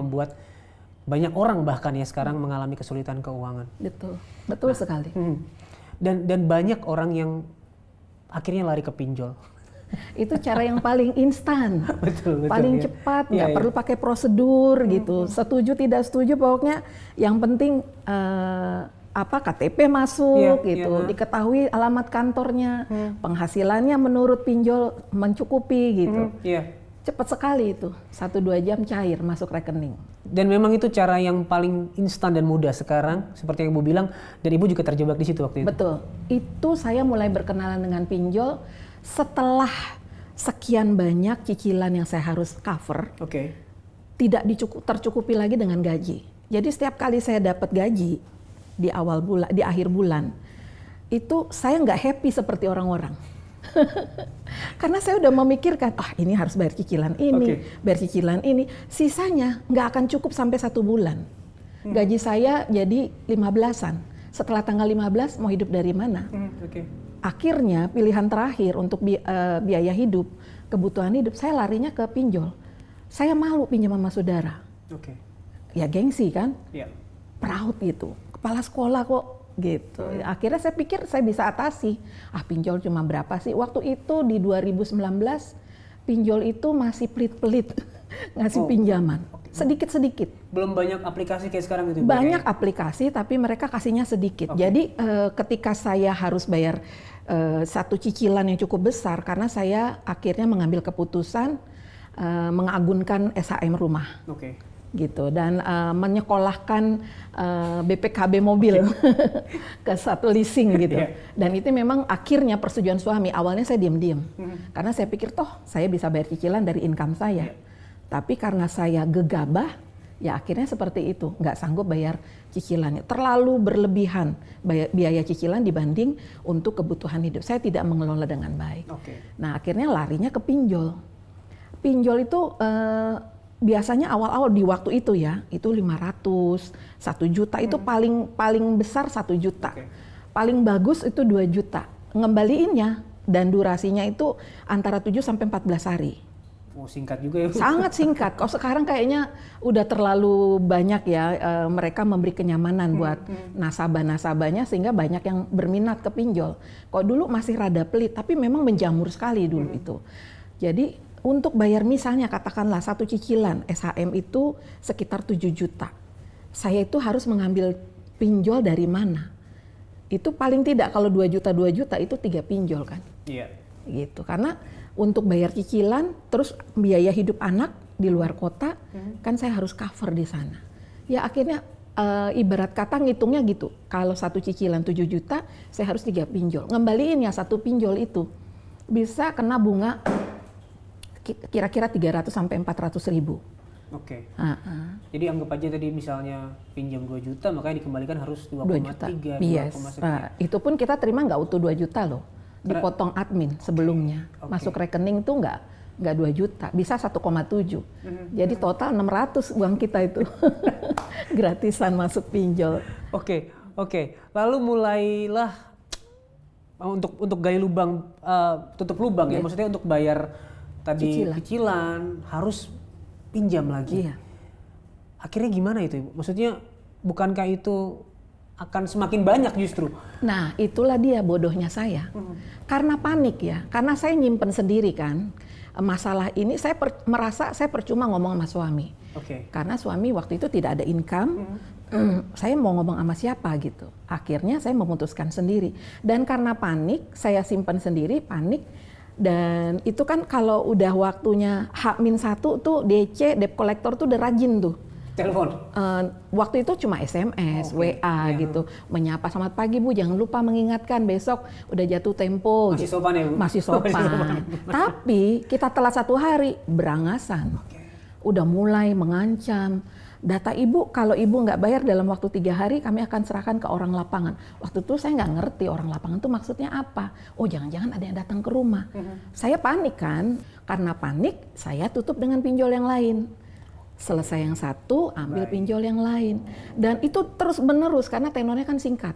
membuat banyak orang bahkan ya sekarang mengalami kesulitan keuangan. Betul sekali. Dan banyak orang yang akhirnya lari ke pinjol. Itu cara yang paling instan, betul, paling ya. cepat, nggak perlu pakai prosedur gitu. Setuju tidak setuju pokoknya yang penting KTP masuk gitu, diketahui alamat kantornya, penghasilannya menurut pinjol mencukupi gitu. Cepat sekali itu, 1-2 jam cair masuk rekening. Dan memang itu cara yang paling instan dan mudah sekarang, seperti yang Ibu bilang, dan Ibu juga terjebak di situ waktu itu. Betul, itu saya mulai berkenalan dengan pinjol setelah sekian banyak cicilan yang saya harus cover, tidak tercukupi lagi dengan gaji. Jadi setiap kali saya dapat gaji di awal bulan, di akhir bulan, itu saya nggak happy seperti orang-orang. Karena saya udah memikirkan, ini harus bayar cicilan ini, bayar cicilan ini, sisanya nggak akan cukup sampai 1 bulan. Gaji saya jadi 15-an. Setelah tanggal 15 mau hidup dari mana? Akhirnya pilihan terakhir untuk biaya hidup, kebutuhan hidup, saya larinya ke pinjol. Saya malu pinjam sama saudara. Ya gengsi kan? Proud gitu. Kepala sekolah kok gitu. Akhirnya saya pikir saya bisa atasi. Pinjol cuma berapa sih? Waktu itu di 2019 pinjol itu masih pelit-pelit ngasih pinjaman. Sedikit-sedikit. Belum banyak aplikasi kayak sekarang gitu? Banyak aplikasi tapi mereka kasihnya sedikit. Jadi ketika saya harus bayar satu cicilan yang cukup besar karena saya akhirnya mengambil keputusan mengagunkan SHM rumah. Gitu dan menyekolahkan BPKB mobil ke satu leasing gitu. Dan itu memang akhirnya persetujuan suami. Awalnya saya diam-diam karena saya pikir toh saya bisa bayar cicilan dari income saya. Tapi karena saya gegabah, ya akhirnya seperti itu, nggak sanggup bayar cicilannya. Terlalu berlebihan biaya cicilan dibanding untuk kebutuhan hidup. Saya tidak mengelola dengan baik. Nah akhirnya larinya ke pinjol. Pinjol itu biasanya awal-awal di waktu itu ya, itu 500, 1 juta, itu paling besar 1 juta. Paling bagus itu 2 juta. Ngembaliinnya dan durasinya itu antara 7 sampai 14 hari. Singkat juga ya. Sangat singkat. Kalau sekarang kayaknya udah terlalu banyak ya mereka memberi kenyamanan buat nasabah-nasabahnya sehingga banyak yang berminat ke pinjol. Kalau dulu masih rada pelit, tapi memang menjamur sekali dulu itu. Jadi untuk bayar misalnya katakanlah satu cicilan SHM itu sekitar 7 juta. Saya itu harus mengambil pinjol dari mana? Itu paling tidak kalau 2 juta itu 3 pinjol kan? Gitu. Karena untuk bayar cicilan, terus biaya hidup anak di luar kota, kan saya harus cover di sana. Ya akhirnya ibarat kata ngitungnya gitu, kalau satu cicilan 7 juta, saya harus 3 pinjol. Ngembaliin ya satu pinjol itu, bisa kena bunga kira-kira 300 sampai 400 ribu. Jadi anggap aja tadi misalnya pinjam 2 juta, makanya dikembalikan harus 2,3. Itu pun kita terima nggak utuh 2 juta loh. Dipotong admin sebelumnya. Masuk rekening tuh nggak 2 juta, bisa 1,7. Jadi total 600 uang kita itu. Gratisan masuk pinjol. Lalu mulailah untuk gali lubang, tutup lubang ya, maksudnya untuk bayar tadi cicilan harus pinjam lagi. Akhirnya gimana itu Ibu? Maksudnya bukankah itu akan semakin banyak justru? Nah itulah dia bodohnya saya. Karena panik ya, karena saya nyimpen sendiri kan. Masalah ini saya merasa saya percuma ngomong sama suami. Karena suami waktu itu tidak ada income, saya mau ngomong sama siapa gitu. Akhirnya saya memutuskan sendiri. Dan karena panik, saya simpan sendiri, panik. Dan itu kan kalau udah waktunya H-1 tuh DC, debt collector tuh udah rajin tuh. Telepon? Waktu itu cuma SMS, WA gitu. Menyapa, selamat pagi Bu, jangan lupa mengingatkan besok udah jatuh tempo. Masih sopan ya Bu? Masih sopan. Tapi kita telat 1 hari, berangasan. Udah mulai mengancam. Data Ibu, kalau Ibu nggak bayar dalam waktu 3 hari, kami akan serahkan ke orang lapangan. Waktu itu saya nggak ngerti orang lapangan itu maksudnya apa. Oh jangan-jangan ada yang datang ke rumah. Saya panik kan, karena panik saya tutup dengan pinjol yang lain. Selesai yang satu, ambil pinjol yang lain. Dan itu terus menerus karena tenornya kan singkat.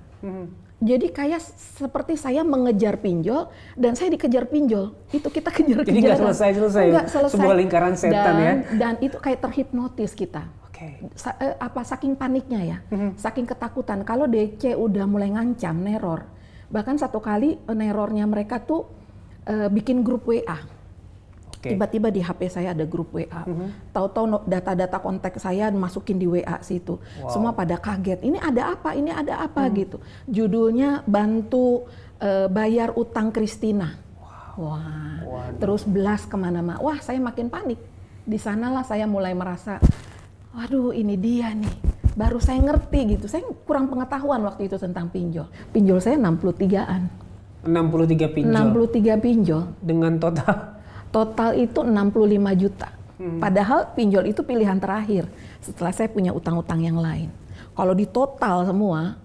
Jadi kayak seperti saya mengejar pinjol dan saya dikejar pinjol. Itu kita kejar-kejaran. Jadi nggak selesai-selesai. Sebuah lingkaran setan ya. Dan itu kayak terhipnotis kita. Saking paniknya ya, saking ketakutan. Kalau DC udah mulai ngancam, neror. Bahkan satu kali nerornya mereka tuh bikin grup WA. Tiba-tiba di HP saya ada grup WA. Tahu-tahu data-data kontak saya masukin di WA situ. Semua pada kaget. Ini ada apa? Ini ada apa gitu. Judulnya bantu bayar utang Christina. Wah. Terus blast kemana-mana. Wah, saya makin panik. Di sanalah saya mulai merasa, waduh ini dia nih. Baru saya ngerti gitu. Saya kurang pengetahuan waktu itu tentang pinjol. Pinjol saya 63-an. 63 pinjol? 63 pinjol. Dengan total? Total itu 65 juta. Padahal pinjol itu pilihan terakhir setelah saya punya utang-utang yang lain. Kalau di total semua,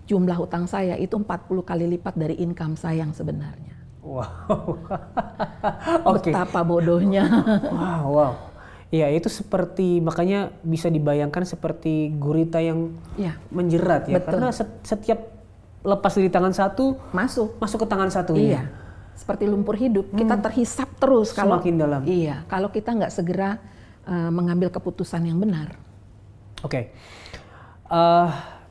jumlah utang saya itu 40 kali lipat dari income saya yang sebenarnya. Wow. Betapa bodohnya. Wow. Ya itu seperti, makanya bisa dibayangkan seperti gurita yang menjerat ya. Betul. Karena setiap lepas dari tangan satu, masuk ke tangan satunya. Iya. Seperti lumpur hidup, kita terhisap terus kalau semakin dalam. Iya, kalau kita nggak segera mengambil keputusan yang benar. Oke.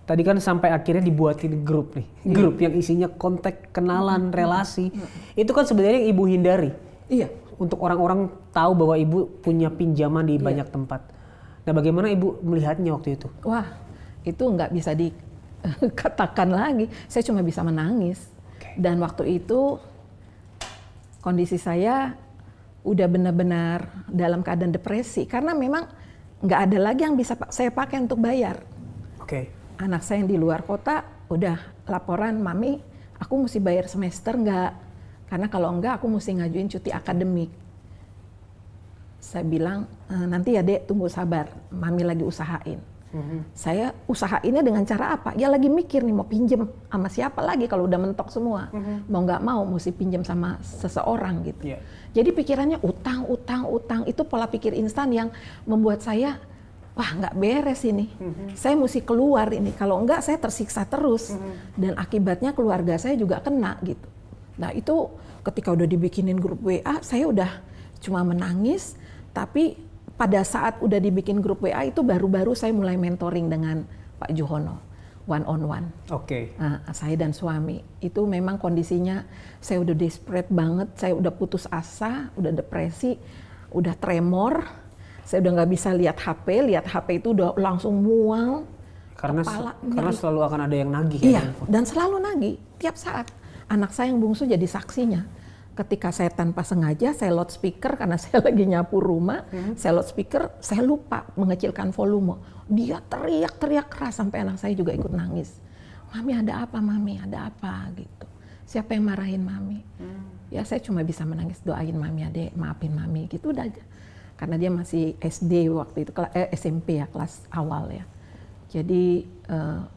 Tadi kan sampai akhirnya dibuatin grup nih, grup yang isinya kontak, kenalan, relasi. Itu kan sebenarnya yang Ibu hindari. Iya. Untuk orang-orang tahu bahwa Ibu punya pinjaman di banyak tempat. Nah, bagaimana Ibu melihatnya waktu itu? Wah, itu nggak bisa dikatakan lagi. Saya cuma bisa menangis. Dan waktu itu kondisi saya udah benar-benar dalam keadaan depresi karena memang nggak ada lagi yang bisa saya pakai untuk bayar. Anak saya yang di luar kota udah laporan, Mami, aku mesti bayar semester nggak? Karena kalau enggak aku mesti ngajuin cuti akademik. Saya bilang, nanti ya Dek, tunggu sabar, Mami lagi usahain. Saya usahainnya dengan cara apa? Ya lagi mikir nih mau pinjem sama siapa lagi kalau udah mentok semua. Mau nggak mau mesti pinjem sama seseorang gitu. Jadi pikirannya utang. Itu pola pikir instan yang membuat saya, wah nggak beres ini. Saya mesti keluar ini. Kalau enggak saya tersiksa terus. Dan akibatnya keluarga saya juga kena gitu. Nah itu ketika udah dibikinin grup WA, saya udah cuma menangis. Tapi pada saat udah dibikin grup WA itu baru-baru saya mulai mentoring dengan Pak Juhono, one on one. Nah, saya dan suami itu memang kondisinya saya udah desperate banget, saya udah putus asa, udah depresi, udah tremor, saya udah nggak bisa lihat HP itu udah langsung mual. Karena selalu akan ada yang nagih. Iya, dan selalu nagih tiap saat. Anak saya yang bungsu jadi saksinya. Ketika saya tanpa sengaja, saya loudspeaker karena saya lagi nyapu rumah, saya loudspeaker, saya lupa mengecilkan volume. Dia teriak-teriak keras sampai anak saya juga ikut nangis. Mami ada apa, Mami? Ada apa? Gitu. Siapa yang marahin Mami? Ya saya cuma bisa menangis, doain Mami ya Dek, maafin Mami, gitu udah aja. Karena dia masih SD waktu itu, SMP ya, kelas awal ya. Jadi,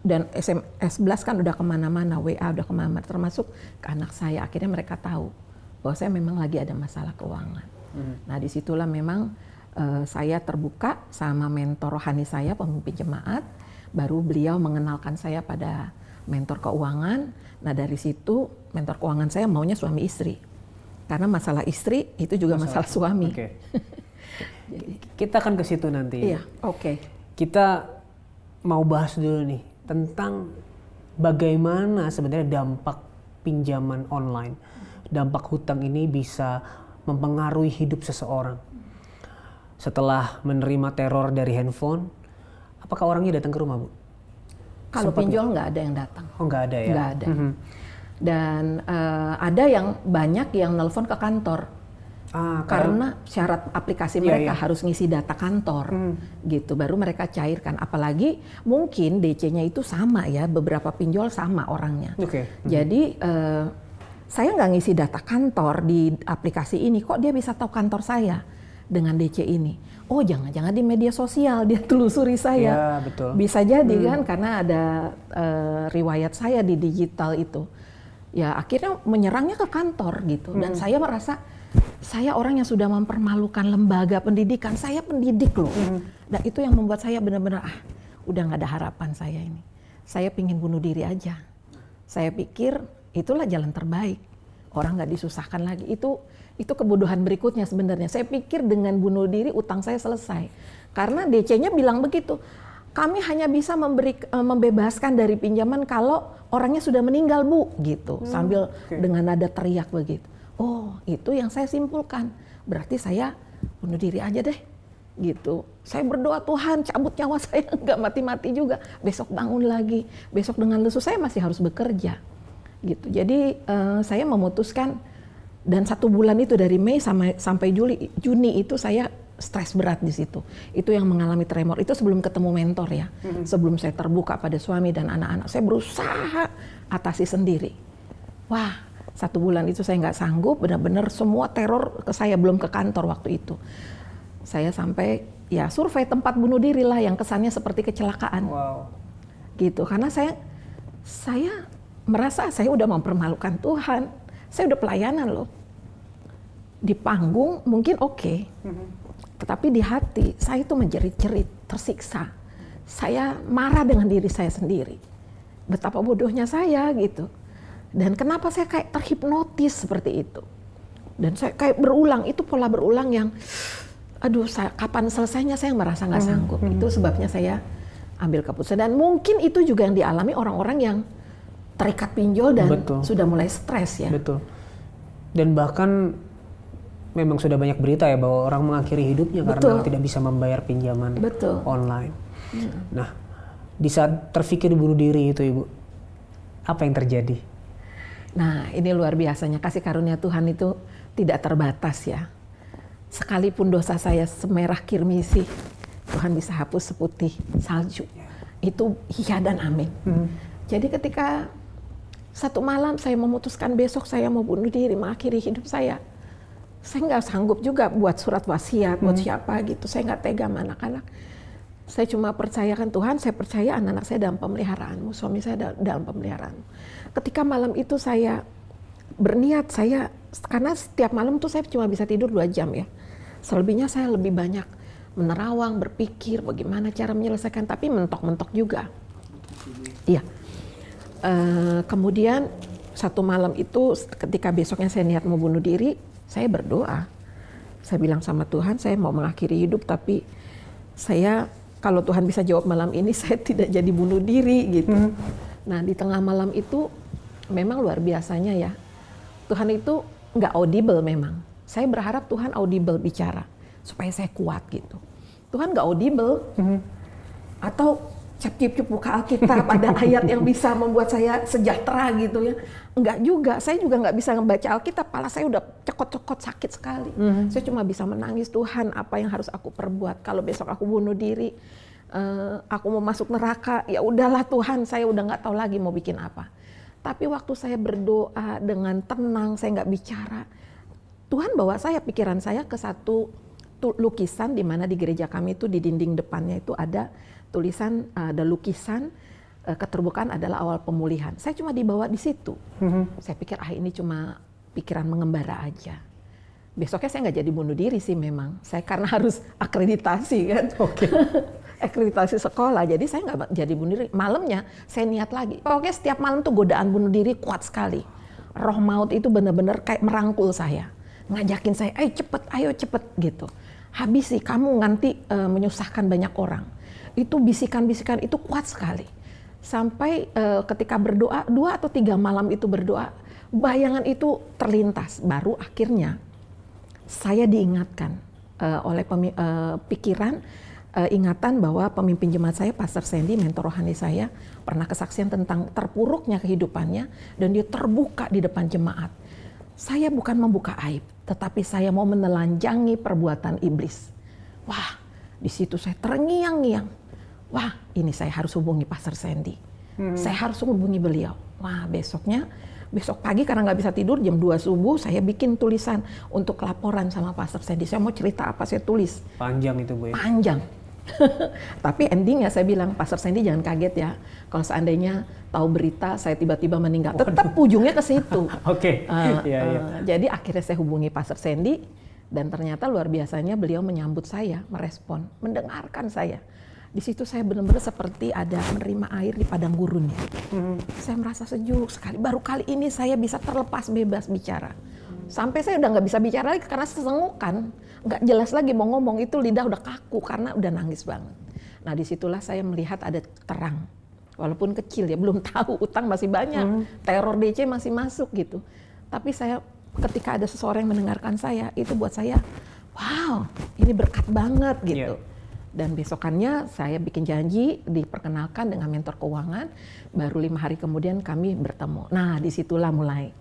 dan S11 kan udah kemana-mana, WA udah kemana-mana, termasuk ke anak saya. Akhirnya mereka tahu bahwa saya memang lagi ada masalah keuangan. Nah disitulah memang saya terbuka sama mentor rohani saya, pemimpin jemaat, baru beliau mengenalkan saya pada mentor keuangan. Nah dari situ mentor keuangan saya maunya suami istri, karena masalah istri itu juga masalah suami. Jadi, kita akan ke situ nanti. Iya, Kita mau bahas dulu nih tentang bagaimana sebenarnya dampak pinjaman online. Dampak hutang ini bisa mempengaruhi hidup seseorang. Setelah menerima teror dari handphone, apakah orangnya datang ke rumah, Bu? Kalau pinjol nggak ada yang datang. Oh, nggak ada ya? Nggak ada. Dan ada yang banyak yang nelpon ke kantor. Karena syarat aplikasi mereka harus ngisi data kantor, gitu. Baru mereka cairkan. Apalagi mungkin DC-nya itu sama ya, beberapa pinjol sama orangnya. Jadi saya nggak ngisi data kantor di aplikasi ini, kok dia bisa tahu kantor saya dengan DC ini? Oh jangan-jangan di media sosial dia telusuri saya. Ya, betul. Bisa jadi kan, karena ada riwayat saya di digital itu. Ya akhirnya menyerangnya ke kantor gitu. Dan saya merasa, saya orang yang sudah mempermalukan lembaga pendidikan, saya pendidik loh. Dan itu yang membuat saya benar-benar, udah nggak ada harapan saya ini. Saya pingin bunuh diri aja. Saya pikir, itulah jalan terbaik. Orang nggak disusahkan lagi. Itu kebodohan berikutnya sebenarnya. Saya pikir dengan bunuh diri utang saya selesai. Karena DC-nya bilang begitu, kami hanya bisa membebaskan dari pinjaman kalau orangnya sudah meninggal, Bu, gitu. Sambil dengan nada teriak begitu. Oh, itu yang saya simpulkan. Berarti saya bunuh diri aja deh, gitu. Saya berdoa, Tuhan cabut nyawa saya, nggak mati-mati juga. Besok bangun lagi, besok dengan lesu saya masih harus bekerja, gitu. Jadi saya memutuskan, dan 1 bulan itu dari Mei sampai Juni itu saya stres berat di situ. Itu yang mengalami tremor. Itu sebelum ketemu mentor ya. Sebelum saya terbuka pada suami dan anak-anak, saya berusaha atasi sendiri. Wah, 1 bulan itu saya nggak sanggup, benar-benar semua teror ke saya, belum ke kantor waktu itu. Saya sampai ya survei tempat bunuh diri lah yang kesannya seperti kecelakaan. Wow. Gitu, karena saya merasa saya udah mempermalukan Tuhan. Saya udah pelayanan loh. Di panggung mungkin oke. Tetapi di hati, saya itu menjerit-jerit, tersiksa. Saya marah dengan diri saya sendiri. Betapa bodohnya saya gitu. Dan kenapa saya kayak terhipnotis seperti itu. Dan saya kayak berulang, itu pola berulang yang, aduh kapan selesainya saya merasa nggak sanggup. Itu sebabnya saya ambil keputusan. Dan mungkin itu juga yang dialami orang-orang yang terikat pinjol dan sudah mulai stres ya. Betul. Dan bahkan memang sudah banyak berita ya bahwa orang mengakhiri hidupnya karena tidak bisa membayar pinjaman online. Nah, di saat terpikir bunuh diri itu Ibu, apa yang terjadi? Nah, ini luar biasanya, kasih karunia Tuhan itu tidak terbatas ya. Sekalipun dosa saya semerah kirmisi, Tuhan bisa hapus seputih salju. Itu iya dan amin. Jadi ketika 1 malam saya memutuskan besok saya mau bunuh diri, mengakhiri hidup saya nggak sanggup juga buat surat wasiat, buat siapa gitu. Saya nggak tega sama anak-anak. Saya cuma percayakan Tuhan, saya percaya anak-anak saya dalam pemeliharaanmu, suami saya dalam pemeliharaanmu. Ketika malam itu saya berniat, karena setiap malam tuh saya cuma bisa tidur 2 jam ya. Selebihnya saya lebih banyak menerawang, berpikir bagaimana cara menyelesaikan, tapi mentok-mentok juga. Iya. Kemudian 1 malam itu ketika besoknya saya niat mau bunuh diri, saya berdoa. Saya bilang sama Tuhan, saya mau mengakhiri hidup, tapi kalau Tuhan bisa jawab malam ini, saya tidak jadi bunuh diri gitu. Nah, di tengah malam itu memang luar biasanya ya. Tuhan itu nggak audible memang. Saya berharap Tuhan audible bicara supaya saya kuat gitu. Tuhan nggak audible. Atau cep-cep buka Alkitab ada ayat yang bisa membuat saya sejahtera gitu ya. Enggak juga, saya juga nggak bisa membaca Alkitab, kepala saya udah cekot-cekot sakit sekali. Saya cuma bisa menangis, Tuhan apa yang harus aku perbuat? Kalau besok aku bunuh diri, aku mau masuk neraka, ya udahlah Tuhan, saya udah nggak tahu lagi mau bikin apa. Tapi waktu saya berdoa dengan tenang, saya nggak bicara, Tuhan bawa pikiran saya ke satu lukisan di mana di gereja kami itu di dinding depannya itu ada tulisan, ada lukisan, keterbukaan adalah awal pemulihan. Saya cuma dibawa di situ. Saya pikir ini cuma pikiran mengembara aja. Besoknya saya nggak jadi bunuh diri sih memang. Saya karena harus akreditasi kan. Akreditasi sekolah, jadi saya nggak jadi bunuh diri. Malamnya saya niat lagi. Pokoknya setiap malam tuh godaan bunuh diri kuat sekali. Roh maut itu benar-benar kayak merangkul saya. Ngajakin saya, ayo cepet gitu. Habisi, kamu nanti menyusahkan banyak orang. Itu bisikan-bisikan itu kuat sekali. Sampai ketika berdoa, 2 atau 3 malam itu berdoa, bayangan itu terlintas. Baru akhirnya saya diingatkan oleh pikiran, ingatan bahwa pemimpin jemaat saya, Pastor Sandy, mentor rohani saya, pernah kesaksian tentang terpuruknya kehidupannya, dan dia terbuka di depan jemaat. Saya bukan membuka aib, tetapi saya mau menelanjangi perbuatan iblis. Wah, di situ saya terngiang-ngiang. Wah, ini saya harus hubungi Pastor Sandy. Saya harus hubungi beliau. Wah, besok pagi karena nggak bisa tidur, jam 2 subuh saya bikin tulisan untuk laporan sama Pastor Sandy. Saya mau cerita apa, saya tulis. Panjang itu Bu ya? Panjang. Tapi endingnya saya bilang, Pastor Sandy jangan kaget ya. Kalau seandainya tahu berita saya tiba-tiba meninggal. Tetap ujungnya ke situ. Jadi akhirnya saya hubungi Pastor Sandy. Dan ternyata luar biasanya beliau menyambut saya, merespon, mendengarkan saya. Di situ saya benar-benar seperti ada menerima air di padang gurun ya. Saya merasa sejuk sekali. Baru kali ini saya bisa terlepas bebas bicara. Sampai saya udah nggak bisa bicara lagi karena sesengukan, nggak jelas lagi mau ngomong, itu lidah udah kaku karena udah nangis banget. Nah disitulah saya melihat ada terang, walaupun kecil ya, belum tahu, utang masih banyak, teror DC masih masuk gitu. Tapi saya ketika ada seseorang yang mendengarkan saya, itu buat saya, wow, ini berkat banget gitu. Dan besokannya saya bikin janji, diperkenalkan dengan mentor keuangan, baru 5 hari kemudian kami bertemu. Nah disitulah mulai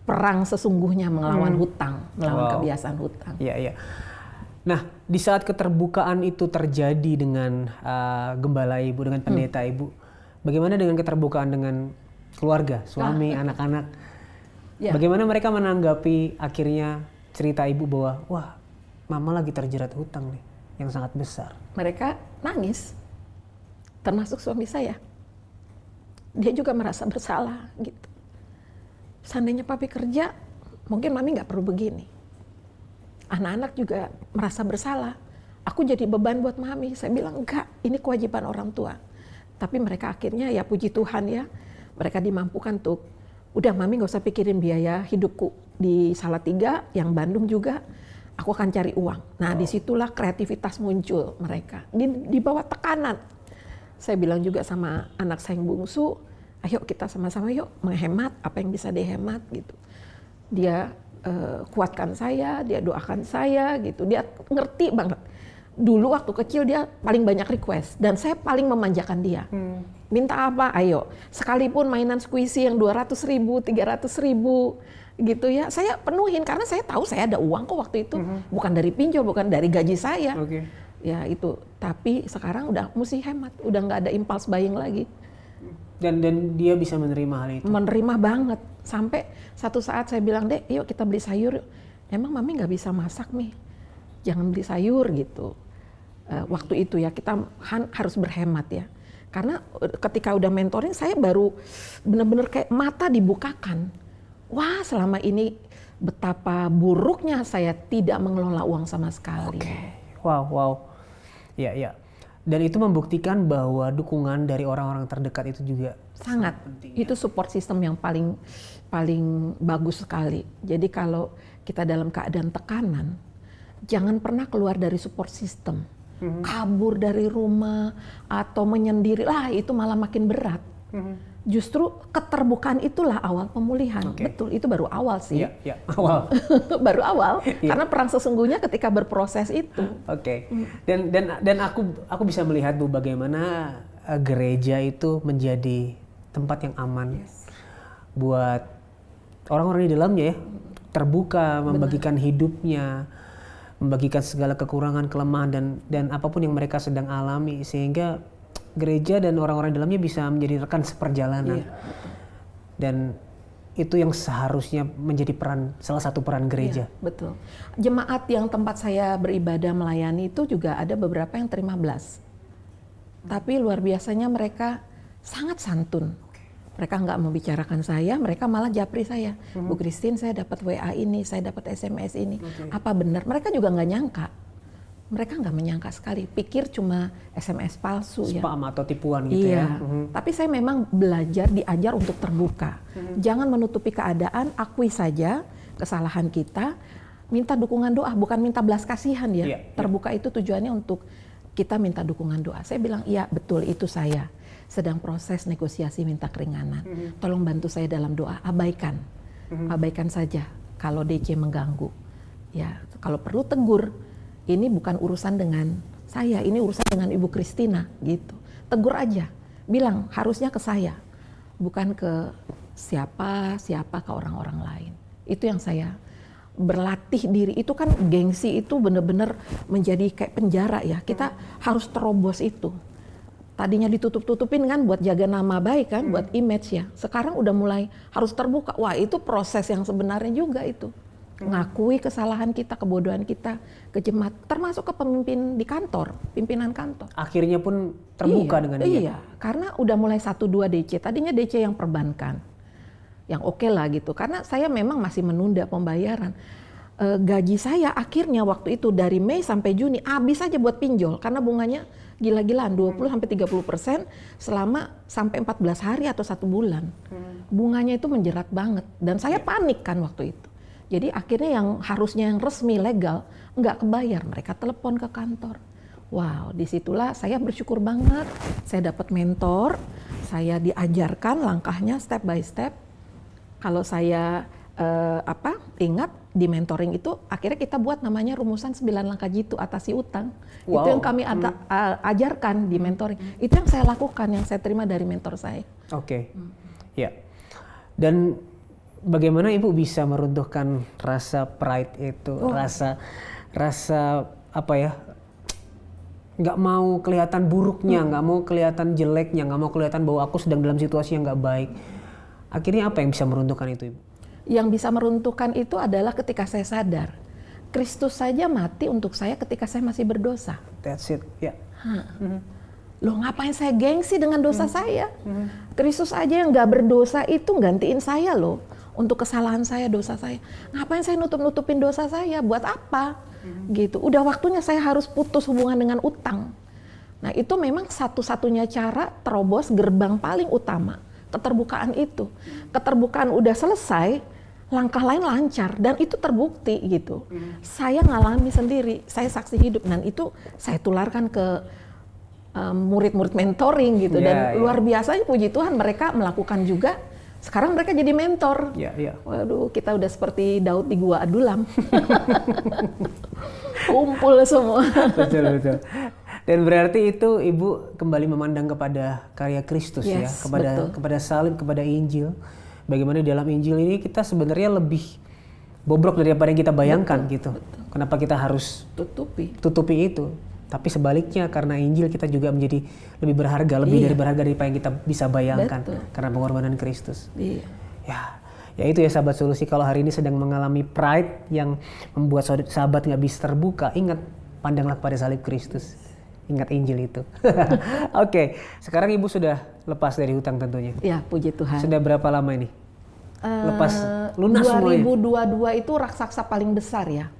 perang sesungguhnya melawan hutang, melawan kebiasaan hutang. Iya. Nah, di saat keterbukaan itu terjadi dengan gembala ibu, dengan pendeta ibu, bagaimana dengan keterbukaan dengan keluarga, suami, anak-anak? Bagaimana mereka menanggapi akhirnya cerita ibu bahwa, wah, mama lagi terjerat hutang nih, yang sangat besar? Mereka nangis, termasuk suami saya. Dia juga merasa bersalah gitu. Seandainya papi kerja, mungkin mami nggak perlu begini. Anak-anak juga merasa bersalah. Aku jadi beban buat mami. Saya bilang enggak, ini kewajiban orang tua. Tapi mereka akhirnya ya puji Tuhan ya, mereka dimampukan tuh. Udah mami nggak usah pikirin biaya hidupku di Salatiga, yang Bandung juga. Aku akan cari uang. Nah disitulah kreativitas muncul mereka. Di bawah tekanan. Saya bilang juga sama anak saya yang bungsu, ayo kita sama-sama yuk menghemat apa yang bisa dihemat gitu. Dia kuatkan saya, dia doakan saya gitu. Dia ngerti banget. Dulu waktu kecil dia paling banyak request dan saya paling memanjakan dia. Minta apa? Ayo. Sekalipun mainan squishy yang 200.000, 300.000 gitu ya. Saya penuhin karena saya tahu saya ada uang kok waktu itu. Bukan dari pinjol, bukan dari gaji saya. Ya itu. Tapi sekarang udah mesti hemat, udah nggak ada impulse buying lagi. Dan dia bisa menerima hal itu? Menerima banget. Sampai satu saat saya bilang, Dek, yuk kita beli sayur. Emang mami nggak bisa masak nih? Jangan beli sayur gitu. Waktu itu ya kita harus berhemat ya. Karena ketika udah mentoring saya baru benar-benar kayak mata dibukakan. Wah selama ini betapa buruknya saya tidak mengelola uang sama sekali. Wow. Ya. Dan itu membuktikan bahwa dukungan dari orang-orang terdekat itu juga sangat penting. Itu support system yang paling bagus sekali. Jadi kalau kita dalam keadaan tekanan, jangan pernah keluar dari support system. Kabur dari rumah atau menyendiri, itu malah makin berat. Justru keterbukaan itulah awal pemulihan. Betul, itu baru awal sih. Iya, awal. Baru awal. Karena perang sesungguhnya ketika berproses itu. Dan aku bisa melihat Bu bagaimana gereja itu menjadi tempat yang aman buat orang-orang di dalamnya ya. Terbuka, membagikan hidupnya, membagikan segala kekurangan, kelemahan dan apapun yang mereka sedang alami sehingga gereja dan orang-orang dalamnya bisa menjadi rekan seperjalanan. Dan itu yang seharusnya menjadi salah satu peran gereja. Betul. Jemaat yang tempat saya beribadah melayani itu juga ada beberapa yang terima belas. Tapi luar biasanya mereka sangat santun. Mereka nggak membicarakan saya, mereka malah japri saya. Bu Christine, saya dapat WA ini, saya dapat SMS ini. Apa benar? Mereka juga nggak nyangka. Mereka nggak menyangka sekali, pikir cuma SMS palsu spam atau tipuan gitu ya. Tapi saya memang diajar untuk terbuka. Jangan menutupi keadaan, akui saja kesalahan kita, minta dukungan doa, bukan minta belas kasihan ya. Terbuka itu tujuannya untuk kita minta dukungan doa. Saya bilang, iya betul itu saya sedang proses negosiasi minta keringanan. Tolong bantu saya dalam doa, abaikan saja kalau DC mengganggu. Ya, kalau perlu tegur. Ini bukan urusan dengan saya, ini urusan dengan Ibu Christina gitu. Tegur aja, bilang harusnya ke saya, bukan ke siapa ke orang-orang lain. Itu yang saya berlatih diri. Itu kan gengsi itu benar-benar menjadi kayak penjara ya. Kita harus terobos itu. Tadinya ditutup-tutupin kan buat jaga nama baik kan, buat image ya. Sekarang udah mulai harus terbuka. Wah itu proses yang sebenarnya juga itu. Ngakui kesalahan kita, kebodohan kita ke jemaat, termasuk ke pemimpin di kantor, pimpinan kantor. Akhirnya pun terbuka dengan dia. Iya, karena udah mulai 1-2 DC, tadinya DC yang perbankan, yang oke lah gitu. Karena saya memang masih menunda pembayaran. Gaji saya akhirnya waktu itu dari Mei sampai Juni habis aja buat pinjol, karena bunganya gila-gilaan 20-30% selama sampai 14 hari atau 1 bulan. Bunganya itu menjerat banget dan saya panik kan waktu itu. Jadi akhirnya yang harusnya yang resmi legal nggak kebayar, mereka telepon ke kantor. Wow, disitulah saya bersyukur banget. Saya dapat mentor, saya diajarkan langkahnya step by step. Kalau saya ingat di mentoring itu, akhirnya kita buat namanya rumusan 9 langkah jitu atasi utang. Wow. Itu yang kami ajarkan di mentoring. Itu yang saya lakukan, yang saya terima dari mentor saya. Oke, ya. Dan bagaimana Ibu bisa meruntuhkan rasa pride itu, rasa apa ya? Nggak mau kelihatan buruknya, nggak mau kelihatan jeleknya, nggak mau kelihatan bahwa aku sedang dalam situasi yang nggak baik. Akhirnya apa yang bisa meruntuhkan itu, Ibu? Yang bisa meruntuhkan itu adalah ketika saya sadar Kristus saja mati untuk saya ketika saya masih berdosa. That's it, ya. Yeah. Loh, ngapain saya gengsi dengan dosa saya? Kristus aja yang nggak berdosa itu gantiin saya loh untuk kesalahan saya, dosa saya. Ngapain saya nutupin dosa saya? Buat apa? Gitu. Udah waktunya saya harus putus hubungan dengan utang. Nah, itu memang satu-satunya cara terobos gerbang paling utama, keterbukaan itu. Keterbukaan udah selesai, langkah lain lancar dan itu terbukti gitu. Saya ngalami sendiri, saya saksi hidup dan itu saya tularkan ke murid-murid mentoring gitu. Dan luar biasanya puji Tuhan mereka melakukan juga. Sekarang mereka jadi mentor. Waduh, kita udah seperti Daud di Gua Adulam. Kumpul semua. Betul. Dan berarti itu Ibu kembali memandang kepada karya Kristus, ya, kepada salib, kepada Injil. Bagaimana di dalam Injil ini kita sebenarnya lebih bobrok daripada yang kita bayangkan, gitu. Kenapa kita harus tutupi itu? Tapi sebaliknya karena Injil kita juga menjadi lebih berharga, lebih dari berharga dari apa yang kita bisa bayangkan karena pengorbanan Kristus. Ya itu ya sahabat solusi, kalau hari ini sedang mengalami pride yang membuat sahabat nggak bisa terbuka, ingat, pandanglah kepada salib Kristus. Ingat Injil itu. Oke, sekarang Ibu sudah lepas dari hutang tentunya. Ya, puji Tuhan. Sudah berapa lama ini? Lepas lunas 2022 semuanya? 2022 itu raksasa paling besar ya.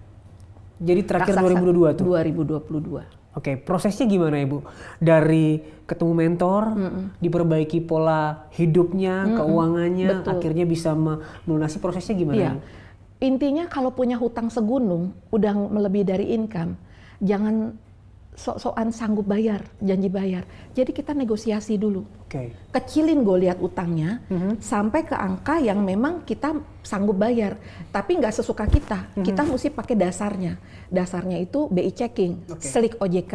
Jadi terakhir raksasa 2022 tuh? 2022. Oke, prosesnya gimana Ibu? Dari ketemu mentor, diperbaiki pola hidupnya, keuangannya, akhirnya bisa melunasi, prosesnya gimana? Iya. Intinya kalau punya hutang segunung, udah melebihi dari income, jangan sok-sokan sanggup bayar, janji bayar. Jadi kita negosiasi dulu. Kecilin lihat utangnya, sampai ke angka yang memang kita sanggup bayar. Tapi nggak sesuka kita, kita mesti pakai dasarnya. Dasarnya itu BI checking, SLIK OJK.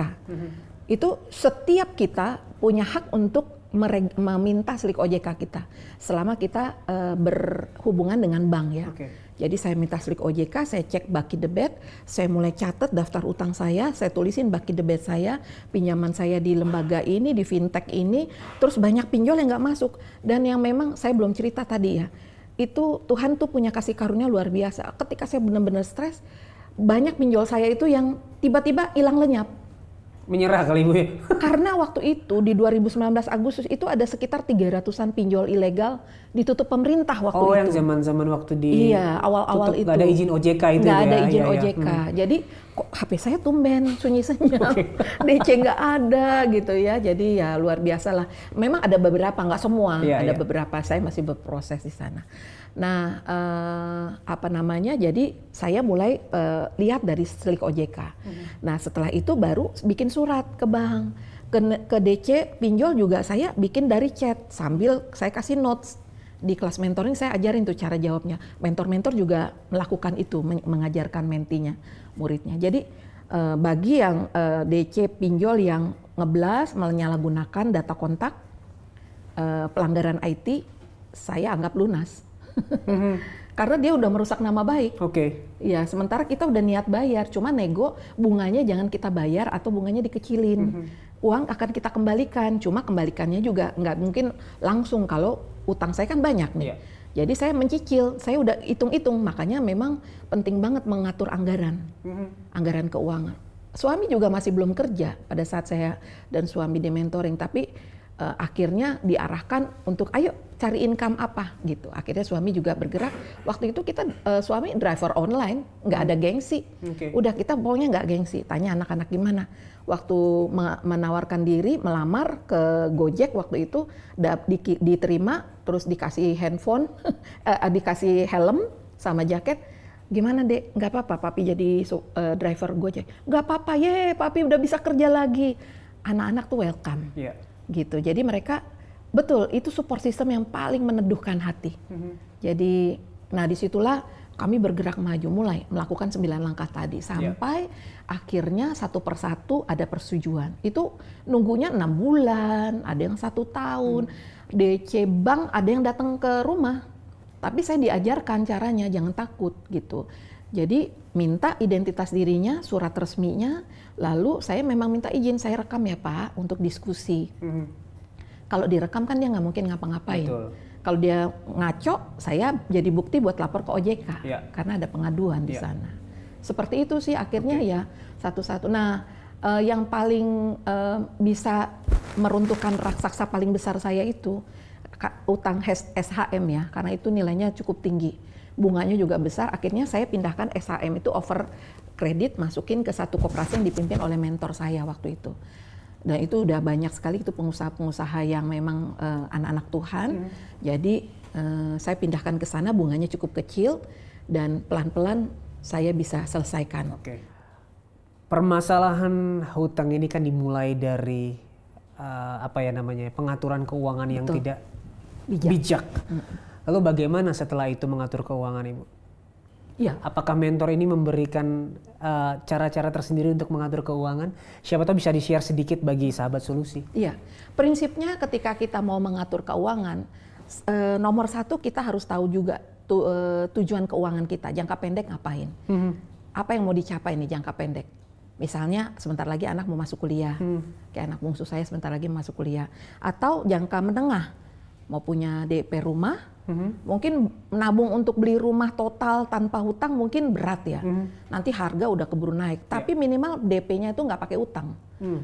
Itu setiap kita punya hak untuk meminta SLIK OJK kita. Selama kita berhubungan dengan bank ya. Jadi saya minta SLIK OJK, saya cek baki debit, saya mulai catat daftar utang saya tulisin baki debit saya, pinjaman saya di lembaga ini, di fintech ini, terus banyak pinjol yang nggak masuk. Dan yang memang saya belum cerita tadi ya, itu Tuhan tuh punya kasih karunia luar biasa. Ketika saya benar-benar stres, banyak pinjol saya itu yang tiba-tiba hilang lenyap. Menyerah kali Ibu ya? Karena waktu itu di 2019 Agustus itu ada sekitar 300-an pinjol ilegal ditutup pemerintah waktu itu. Oh, yang zaman-zaman waktu di awal-awal itu. Nggak ada izin OJK itu nggak ya? Ada izin OJK. Jadi kok HP saya tumben sunyi senyap, DC nggak ada gitu ya. Jadi ya luar biasa lah. Memang ada beberapa, nggak semua, ada beberapa. Saya masih berproses di sana. Nah, jadi saya mulai lihat dari SLIK OJK. Nah, setelah itu baru bikin surat ke bank, ke DC pinjol juga saya bikin dari chat sambil saya kasih notes. Di kelas mentoring saya ajarin tuh cara jawabnya. Mentor-mentor juga melakukan itu, mengajarkan mentinya, muridnya. Jadi bagi yang DC pinjol yang ngeblas, menyalahgunakan data kontak, pelanggaran IT, saya anggap lunas. Karena dia udah merusak nama baik. Ya, sementara kita udah niat bayar, cuma nego bunganya jangan kita bayar atau bunganya dikecilin. Uang akan kita kembalikan, cuma kembalikannya juga nggak mungkin langsung kalau utang saya kan banyak nih. Jadi saya mencicil, saya udah hitung-hitung, makanya memang penting banget mengatur anggaran, anggaran keuangan. Suami juga masih belum kerja pada saat saya dan suami di mentoring, tapi akhirnya diarahkan untuk ayo cari income apa gitu. Akhirnya suami juga bergerak. Waktu itu kita suami driver online, nggak ada gengsi. Udah kita pokoknya nggak gengsi. Tanya anak-anak gimana. Waktu menawarkan diri melamar ke Gojek waktu itu diterima, terus dikasih handphone, dikasih helm sama jaket. Gimana Dek? Nggak apa-apa papi jadi driver Gojek. Nggak apa-apa, papi udah bisa kerja lagi. Anak-anak tuh welcome, gitu. Jadi mereka, betul, itu support system yang paling meneduhkan hati. Jadi, nah disitulah kami bergerak maju, mulai melakukan 9 langkah tadi. Sampai akhirnya satu persatu ada persetujuan. Itu nunggunya 6 bulan, ada yang 1 tahun. DC bank ada yang datang ke rumah. Tapi saya diajarkan caranya, jangan takut gitu. Jadi minta identitas dirinya, surat resminya, lalu saya memang minta izin, saya rekam ya Pak untuk diskusi. Kalau direkam kan dia nggak mungkin ngapa-ngapain. Kalau dia ngaco, saya jadi bukti buat lapor ke OJK karena ada pengaduan di sana. Seperti itu sih akhirnya ya satu-satu. Nah, yang paling bisa meruntuhkan raksasa paling besar saya itu utang SHM ya, karena itu nilainya cukup tinggi, bunganya juga besar. Akhirnya saya pindahkan SHM itu over kredit, masukin ke satu koperasi yang dipimpin oleh mentor saya waktu itu. Dan itu udah banyak sekali itu pengusaha-pengusaha yang memang anak-anak Tuhan. Jadi saya pindahkan ke sana, bunganya cukup kecil dan pelan-pelan saya bisa selesaikan. Permasalahan hutang ini kan dimulai dari pengaturan keuangan yang tidak bijak. Lalu bagaimana setelah itu mengatur keuangan Ibu? Ya. Apakah mentor ini memberikan cara-cara tersendiri untuk mengatur keuangan? Siapa tahu bisa di-share sedikit bagi sahabat solusi. Iya, prinsipnya ketika kita mau mengatur keuangan, nomor 1 kita harus tahu juga tujuan keuangan kita, jangka pendek ngapain. Apa yang mau dicapai nih jangka pendek? Misalnya sebentar lagi anak mau masuk kuliah, kayak anak bungsu saya sebentar lagi mau masuk kuliah. Atau jangka menengah, mau punya DP rumah, mungkin menabung untuk beli rumah total tanpa hutang mungkin berat ya. Nanti harga udah keburu naik. Tapi minimal DP-nya itu nggak pakai utang.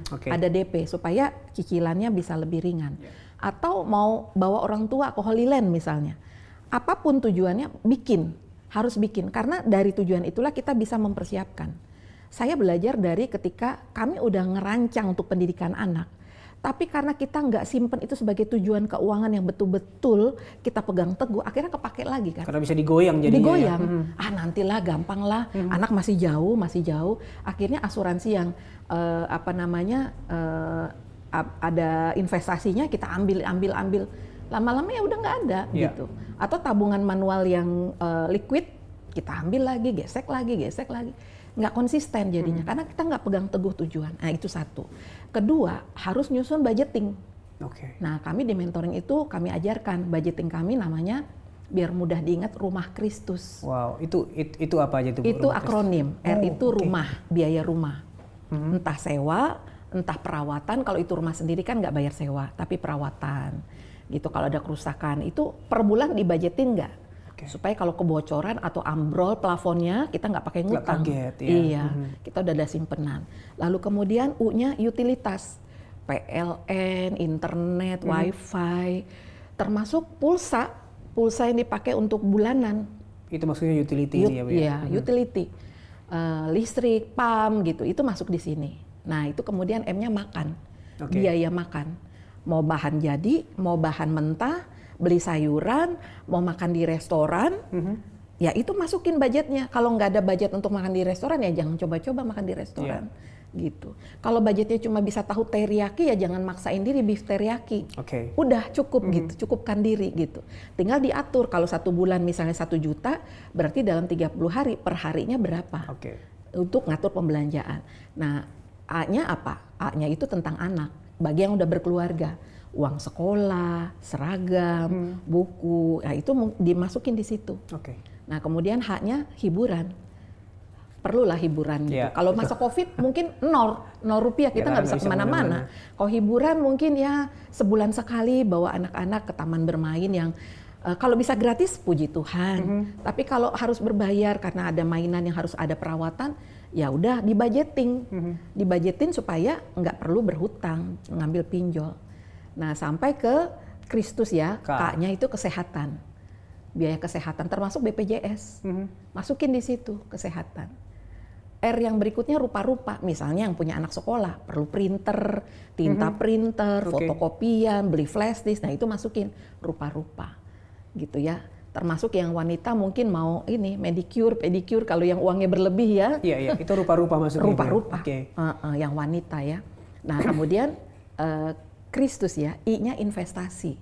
Ada DP supaya cicilannya bisa lebih ringan. Atau mau bawa orang tua ke Holy Land misalnya. Apapun tujuannya, harus bikin. Karena dari tujuan itulah kita bisa mempersiapkan. Saya belajar dari ketika kami udah ngerancang untuk pendidikan anak. Tapi karena kita nggak simpen itu sebagai tujuan keuangan yang betul-betul kita pegang teguh, akhirnya kepake lagi kan. Karena bisa digoyang jadinya. Digoyang, nantilah gampang lah, anak masih jauh. Akhirnya asuransi yang ada investasinya kita ambil. Lama-lama ya udah nggak ada gitu. Atau tabungan manual yang liquid, kita ambil lagi, gesek lagi. Nggak konsisten jadinya, karena kita nggak pegang teguh tujuan. Nah itu satu. Kedua, harus nyusun budgeting. Nah kami di mentoring itu kami ajarkan budgeting kami namanya biar mudah diingat Rumah Kristus. Wow, itu apa aja itu? Itu akronim. R itu rumah, biaya rumah. Entah sewa, entah perawatan. Kalau itu rumah sendiri kan nggak bayar sewa, tapi perawatan. Gitu. Kalau ada kerusakan itu per bulan dibudgetin nggak? Supaya kalau kebocoran atau ambrol plafonnya kita nggak pakai ngutang. Iya, kita udah ada simpenan. Lalu kemudian U-nya utilitas, PLN, internet, wifi, termasuk pulsa yang dipakai untuk bulanan. Itu maksudnya utility ya Bu? Iya, utility, listrik, PAM gitu, itu masuk di sini. Nah itu kemudian M-nya makan, biaya makan. Mau bahan jadi, mau bahan mentah, beli sayuran, mau makan di restoran, ya itu masukin budgetnya. Kalau nggak ada budget untuk makan di restoran ya jangan coba-coba makan di restoran, gitu. Kalau budgetnya cuma bisa tahu teriyaki ya jangan maksain diri beef teriyaki. Udah cukup gitu, cukupkan diri gitu. Tinggal diatur kalau 1 bulan misalnya 1 juta, berarti dalam 30 hari per harinya berapa? Untuk ngatur pembelanjaan. Nah A-nya apa? A-nya itu tentang anak. Bagi yang udah berkeluarga. Uang sekolah, seragam, buku, ya itu dimasukin di situ. Nah kemudian H-nya hiburan, perlulah hiburan gitu. Kalau masa COVID mungkin 0 rupiah kita nggak bisa kemana-mana. Kalau hiburan mungkin ya sebulan sekali bawa anak-anak ke taman bermain yang kalau bisa gratis puji Tuhan. Tapi kalau harus berbayar karena ada mainan yang harus ada perawatan, ya udah dibajetin supaya nggak perlu berhutang ngambil pinjol. Nah sampai ke Kristus ya, K-nya itu kesehatan, biaya kesehatan termasuk BPJS, masukin di situ kesehatan. R yang berikutnya rupa-rupa, misalnya yang punya anak sekolah perlu printer, tinta printer, fotokopian, beli flash disk, nah itu masukin rupa-rupa, gitu ya. Termasuk yang wanita mungkin mau ini manicure, pedicure kalau yang uangnya berlebih ya. Iya, itu rupa-rupa maksudnya. Rupa-rupa. Yang wanita ya. Nah, kemudian Kristus ya, I-nya investasi.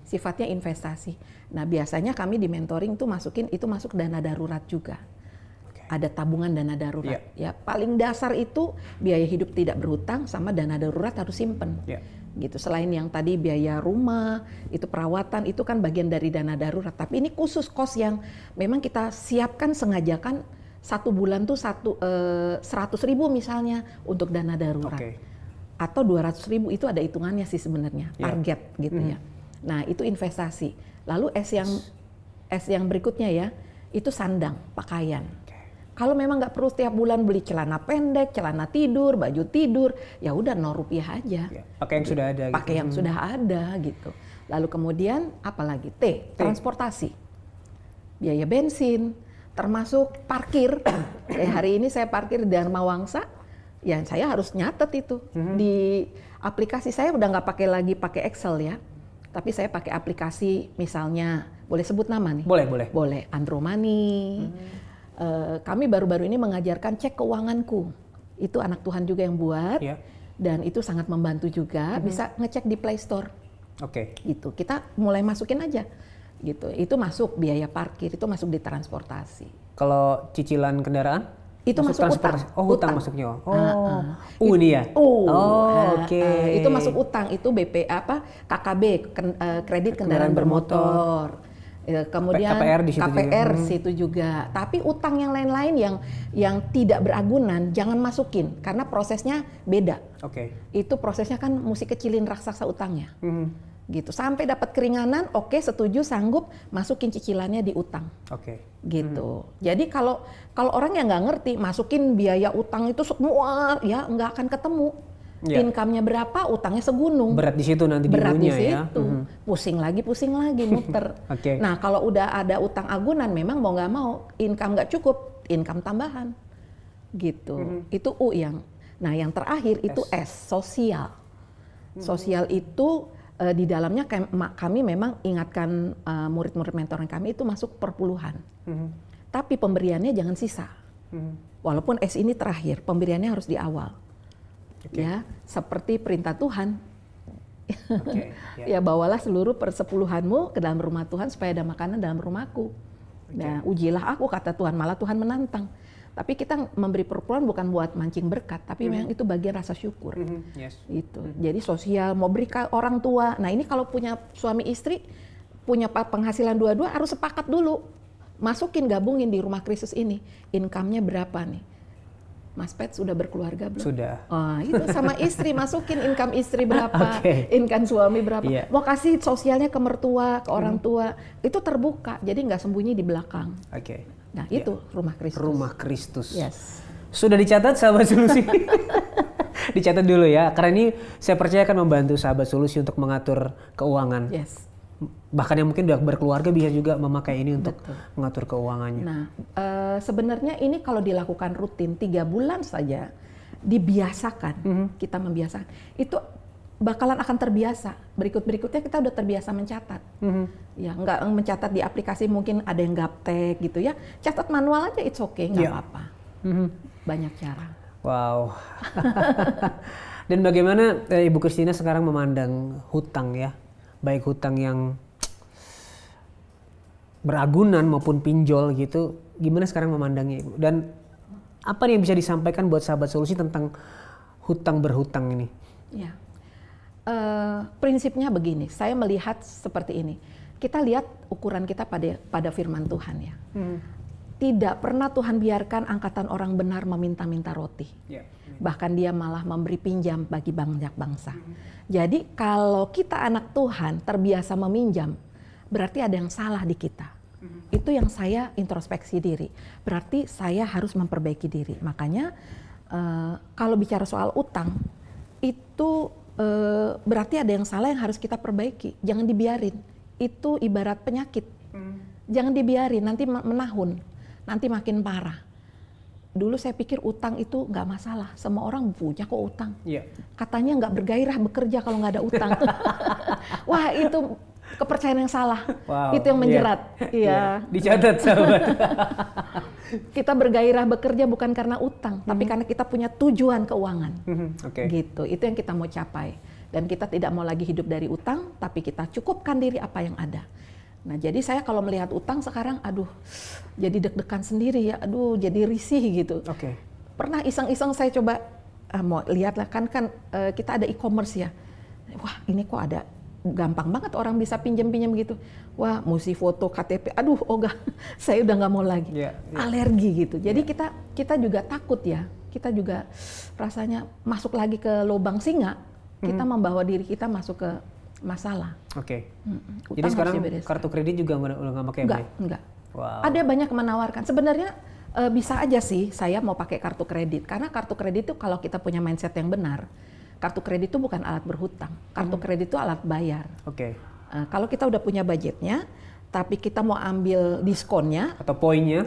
Sifatnya investasi. Nah, biasanya kami di mentoring tuh masuk dana darurat juga. Ada tabungan dana darurat ya. Paling dasar itu biaya hidup tidak berhutang sama dana darurat harus simpen. Gitu. Selain yang tadi biaya rumah, itu perawatan, itu kan bagian dari dana darurat. Tapi ini khusus kos yang memang kita siapkan, sengajakan 1 bulan tuh 100.000 misalnya untuk dana darurat. Atau 200.000 itu ada hitungannya sih sebenarnya, target gitu ya. Nah itu investasi. Lalu S yang berikutnya ya, itu sandang, pakaian. Kalau memang nggak perlu setiap bulan beli celana pendek, celana tidur, baju tidur, ya udah Rp0 aja. Pakai yang sudah ada. Pakai yang sudah ada gitu. Lalu kemudian apalagi transportasi, biaya bensin, termasuk parkir. Hari ini saya parkir di Dharma Wangsa, ya saya harus nyatet itu di aplikasi. Saya udah nggak pakai Excel ya, tapi saya pakai aplikasi misalnya, boleh sebut nama nih? Boleh. Andromani. Kami baru-baru ini mengajarkan cek keuanganku. Itu anak Tuhan juga yang buat, dan itu sangat membantu juga. Bisa ngecek di Play Store. Gitu. Kita mulai masukin aja. Gitu. Itu masuk biaya parkir, itu masuk di transportasi. Kalau cicilan kendaraan? Itu masuk utang. Hutang masuknya. Ini ya. Itu masuk utang. Itu KKB, kredit kendaraan bermotor. Kemudian KPR di situ juga. Tapi utang yang lain-lain yang tidak beragunan jangan masukin karena prosesnya beda. Itu prosesnya kan mesti kecilin raksasa utangnya. Gitu. Sampai dapat keringanan, setuju, sanggup, masukin cicilannya di utang. Gitu. Jadi kalau orang yang nggak ngerti masukin biaya utang itu semua ya nggak akan ketemu. Income-nya berapa, utangnya segunung. Berat di situ nanti berat di situ. Pusing lagi muter. Nah, kalau udah ada utang agunan, memang mau nggak mau, income nggak cukup, income tambahan. Gitu. Itu U yang. Nah, yang terakhir itu S, sosial. Sosial itu di dalamnya kami memang ingatkan murid-murid mentoring kami itu masuk perpuluhan. Tapi pemberiannya jangan sisa. Walaupun S ini terakhir, pemberiannya harus di awal. Ya, seperti perintah Tuhan. Ya, bawalah seluruh persepuluhanmu ke dalam rumah Tuhan supaya ada makanan dalam rumahku. Nah, ujilah aku, kata Tuhan, malah Tuhan menantang. Tapi kita memberi perpuluhan bukan buat mancing berkat, tapi memang itu bagian rasa syukur. Itu. Jadi sosial, mau beri ke orang tua. Nah, ini kalau punya suami istri, punya penghasilan dua-dua harus sepakat dulu. Masukin, gabungin di rumah Kristus ini. Income-nya berapa nih? Mas Pet sudah berkeluarga belum? Sudah. Itu sama istri, masukin income istri berapa, income suami berapa. Mau kasih sosialnya ke mertua, ke orang tua, itu terbuka, jadi nggak sembunyi di belakang. Nah itu rumah Kristus. Rumah Kristus. Yes. Sudah dicatat sahabat solusi? Dicatat dulu ya, karena ini saya percaya akan membantu sahabat solusi untuk mengatur keuangan. Bahkan yang mungkin udah berkeluarga bisa juga memakai ini untuk mengatur keuangannya. Nah, sebenarnya ini kalau dilakukan rutin 3 bulan saja, dibiasakan, kita membiasakan, itu bakalan akan terbiasa. Berikutnya kita udah terbiasa mencatat. Ya, nggak mencatat di aplikasi, mungkin ada yang gaptek gitu ya. Catat manual aja, it's okay, nggak apa-apa. Banyak cara. Wow. Dan bagaimana Ibu Christina sekarang memandang hutang ya? Baik hutang yang beragunan maupun pinjol gitu, gimana sekarang memandangnya Ibu? Dan apa nih yang bisa disampaikan buat sahabat solusi tentang hutang berhutang ini? Ya, prinsipnya begini, saya melihat seperti ini. Kita lihat ukuran kita pada firman Tuhan ya. Tidak pernah Tuhan biarkan angkatan orang benar meminta-minta roti. Bahkan dia malah memberi pinjam bagi banyak bangsa. Jadi kalau kita anak Tuhan terbiasa meminjam, berarti ada yang salah di kita. Itu yang saya introspeksi diri. Berarti saya harus memperbaiki diri. Makanya kalau bicara soal utang, itu berarti ada yang salah yang harus kita perbaiki. Jangan dibiarin. Itu ibarat penyakit. Jangan dibiarin, nanti menahun. Nanti makin parah. Dulu saya pikir utang itu nggak masalah, semua orang punya kok utang. Katanya nggak bergairah bekerja kalau nggak ada utang. Wah itu kepercayaan yang salah. Wow. Itu yang menjerat. Iya. Dicatat sahabat. Kita bergairah bekerja bukan karena utang, tapi karena kita punya tujuan keuangan. Gitu. Itu yang kita mau capai. Dan kita tidak mau lagi hidup dari utang, tapi kita cukupkan diri apa yang ada. Nah, jadi saya kalau melihat utang sekarang, aduh, jadi deg-degan sendiri ya, aduh, jadi risih gitu. Pernah iseng-iseng saya coba mau lihat lah, kan kita ada e-commerce ya. Wah, ini kok ada gampang banget orang bisa pinjam-pinjam gitu. Wah, mesti foto KTP. Aduh, saya udah nggak mau lagi. Alergi gitu. Jadi kita juga takut ya. Kita juga rasanya masuk lagi ke lubang singa. Kita membawa diri kita masuk ke masalah. Jadi sekarang kartu kredit juga udah nggak pakai? Enggak. Wow. Ada banyak menawarkan. Sebenarnya bisa aja sih saya mau pakai kartu kredit. Karena kartu kredit itu kalau kita punya mindset yang benar, kartu kredit itu bukan alat berhutang. Kartu kredit itu alat bayar. Kalau kita udah punya budgetnya, tapi kita mau ambil diskonnya atau poinnya,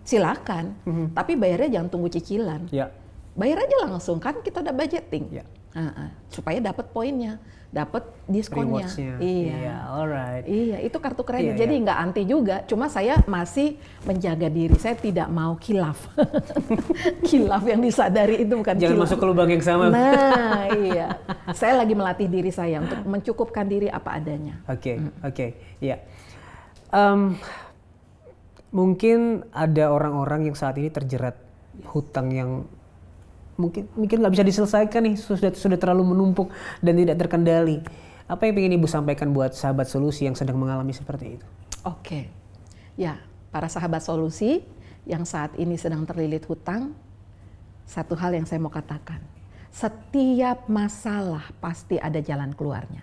silakan. Tapi bayarnya jangan tunggu cicilan. Bayar aja langsung, kan kita udah budgeting. Supaya dapat poinnya, dapat diskonnya. Iya, itu kartu kredit. Jadi nggak anti juga, cuma saya masih menjaga diri. Saya tidak mau khilaf. Khilaf yang disadari itu bukan jangan khilaf. Masuk ke lubang yang sama. Nah, iya. Saya lagi melatih diri saya untuk mencukupkan diri apa adanya. Mungkin ada orang-orang yang saat ini terjerat hutang yang mungkin nggak bisa diselesaikan nih, sudah terlalu menumpuk dan tidak terkendali. Apa yang ingin Ibu sampaikan buat sahabat solusi yang sedang mengalami seperti itu? Ya, para sahabat solusi yang saat ini sedang terlilit hutang, satu hal yang saya mau katakan, setiap masalah pasti ada jalan keluarnya.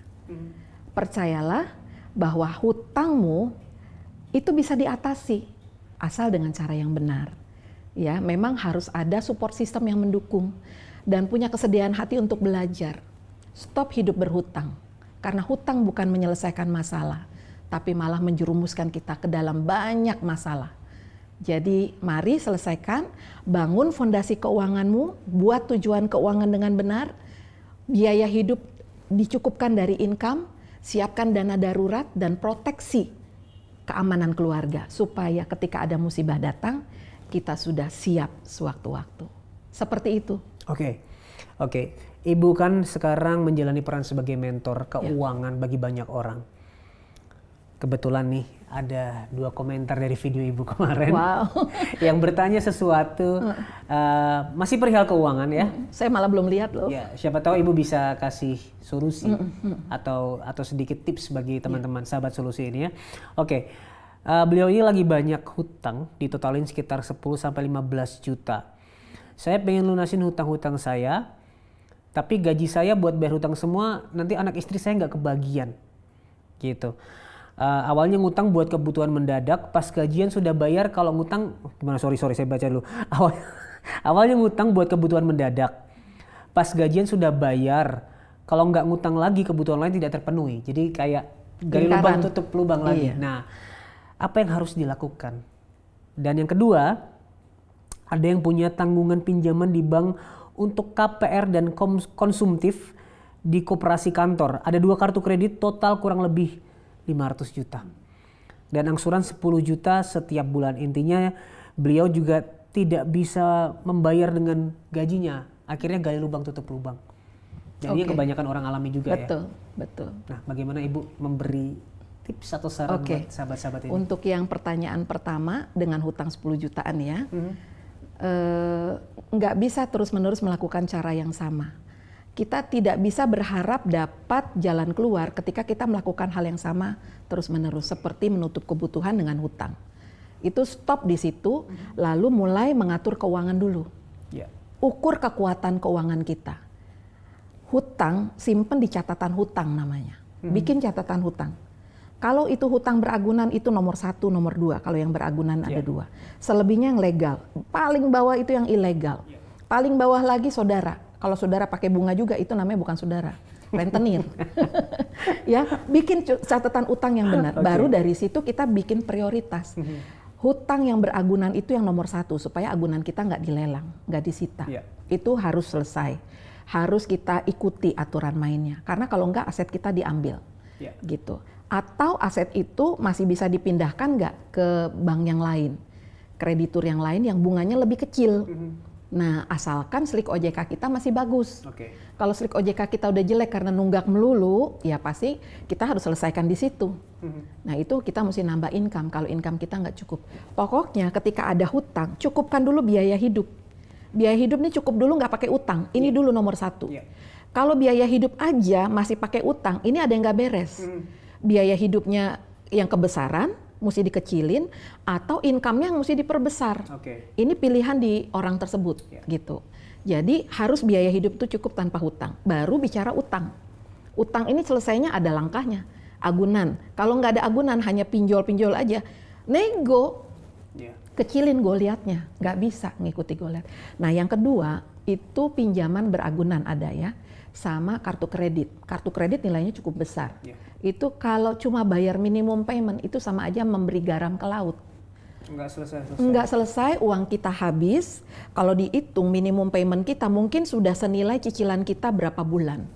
Percayalah bahwa hutangmu itu bisa diatasi asal dengan cara yang benar. Ya, memang harus ada support system yang mendukung dan punya kesediaan hati untuk belajar. Stop hidup berhutang, karena hutang bukan menyelesaikan masalah, tapi malah menjerumuskan kita ke dalam banyak masalah. Jadi mari selesaikan, bangun fondasi keuanganmu, buat tujuan keuangan dengan benar, biaya hidup dicukupkan dari income, siapkan dana darurat dan proteksi keamanan keluarga, supaya ketika ada musibah datang, kita sudah siap sewaktu-waktu. Seperti itu. Oke. Ibu kan sekarang menjalani peran sebagai mentor keuangan bagi banyak orang. Kebetulan nih ada 2 komentar dari video Ibu kemarin. Yang bertanya sesuatu masih perihal keuangan ya. Saya malah belum lihat loh. Ya, siapa tahu Ibu bisa kasih solusi atau sedikit tips bagi teman-teman sahabat solusi ini ya. Beliau ini lagi banyak hutang, ditotalin sekitar 10-15 juta. Saya pengen lunasin hutang-hutang saya, tapi gaji saya buat bayar hutang semua, nanti anak istri saya nggak kebagian. Gitu. Awalnya ngutang buat kebutuhan mendadak, pas gajian sudah bayar, kalau ngutang, sorry saya baca dulu. Awalnya ngutang buat kebutuhan mendadak, pas gajian sudah bayar, kalau nggak ngutang lagi kebutuhan lain tidak terpenuhi. Jadi kayak gali lubang tutup lubang lagi. Nah, apa yang harus dilakukan? Dan yang kedua, ada yang punya tanggungan pinjaman di bank untuk KPR dan konsumtif di koperasi kantor. Ada 2 kartu kredit total kurang lebih 500 juta. Dan angsuran 10 juta setiap bulan. Intinya beliau juga tidak bisa membayar dengan gajinya. Akhirnya gali lubang tutup lubang. Dan ini kebanyakan orang alami juga. Betul. Nah, bagaimana Ibu memberi tips atau saran buat sahabat-sahabat ini? Untuk yang pertanyaan pertama dengan hutang 10 jutaan ya, nggak bisa terus-menerus melakukan cara yang sama. Kita tidak bisa berharap dapat jalan keluar ketika kita melakukan hal yang sama terus-menerus, seperti menutup kebutuhan dengan hutang. Itu stop di situ, lalu mulai mengatur keuangan dulu. Ukur kekuatan keuangan kita. Hutang, simpen di catatan hutang namanya. Bikin catatan hutang. Kalau itu hutang beragunan itu nomor 1, nomor 2. Kalau yang beragunan ada 2. Selebihnya yang legal. Paling bawah itu yang ilegal. Paling bawah lagi saudara. Kalau saudara pakai bunga juga itu namanya bukan saudara, rentenir. Ya, bikin catatan utang yang benar. Baru dari situ kita bikin prioritas. Hutang yang beragunan itu yang nomor 1 supaya agunan kita nggak dilelang, nggak disita. Itu harus selesai. Harus kita ikuti aturan mainnya. Karena kalau nggak aset kita diambil. Gitu. Atau aset itu masih bisa dipindahkan nggak ke bank yang lain, kreditur yang lain yang bunganya lebih kecil. Nah, asalkan slik OJK kita masih bagus. Kalau slik OJK kita udah jelek karena nunggak melulu, ya pasti kita harus selesaikan di situ. Nah, itu kita mesti nambah income kalau income kita nggak cukup. Pokoknya ketika ada hutang, cukupkan dulu biaya hidup. Biaya hidup ini cukup dulu nggak pakai utang. Ini dulu nomor 1. Kalau biaya hidup aja masih pakai utang, ini ada yang nggak beres. Biaya hidupnya yang kebesaran, mesti dikecilin, atau income-nya yang mesti diperbesar. Ini pilihan di orang tersebut, gitu. Jadi harus biaya hidup itu cukup tanpa hutang. Baru bicara utang. Utang ini selesainya ada langkahnya. Agunan. Kalau nggak ada agunan, hanya pinjol-pinjol aja, nego. Kecilin goliatnya, nggak bisa ngikuti goliat. Nah, yang kedua itu pinjaman beragunan ada ya, sama kartu kredit. Kartu kredit nilainya cukup besar. Itu kalau cuma bayar minimum payment itu sama aja memberi garam ke laut. Nggak selesai, uang kita habis. Kalau dihitung minimum payment kita mungkin sudah senilai cicilan kita berapa bulan.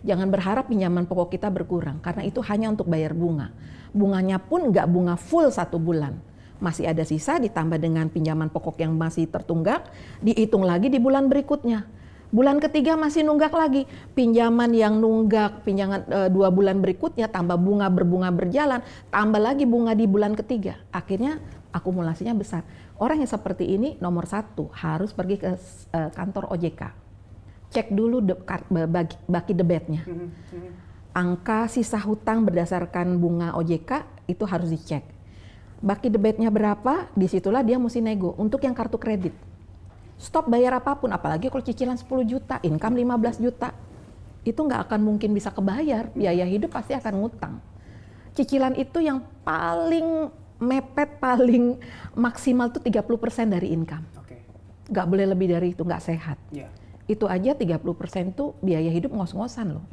Jangan berharap pinjaman pokok kita berkurang, karena itu hanya untuk bayar bunga. Bunganya pun nggak bunga full 1 bulan. Masih ada sisa ditambah dengan pinjaman pokok yang masih tertunggak, dihitung lagi di bulan berikutnya. Bulan ketiga masih nunggak lagi, pinjaman yang nunggak, pinjaman 2 bulan berikutnya tambah bunga berbunga berjalan, tambah lagi bunga di bulan ketiga. Akhirnya akumulasinya besar. Orang yang seperti ini nomor 1 harus pergi ke kantor OJK. Cek dulu baki debetnya. Angka sisa hutang berdasarkan bunga OJK itu harus dicek. Baki debetnya berapa, disitulah dia mesti nego untuk yang kartu kredit. Stop bayar apapun, apalagi kalau cicilan 10 juta, income 15 juta. Itu nggak akan mungkin bisa kebayar, biaya hidup pasti akan ngutang. Cicilan itu yang paling mepet, paling maksimal tuh 30% dari income. Nggak boleh lebih dari itu, nggak sehat. Itu aja 30% tuh biaya hidup ngos-ngosan loh.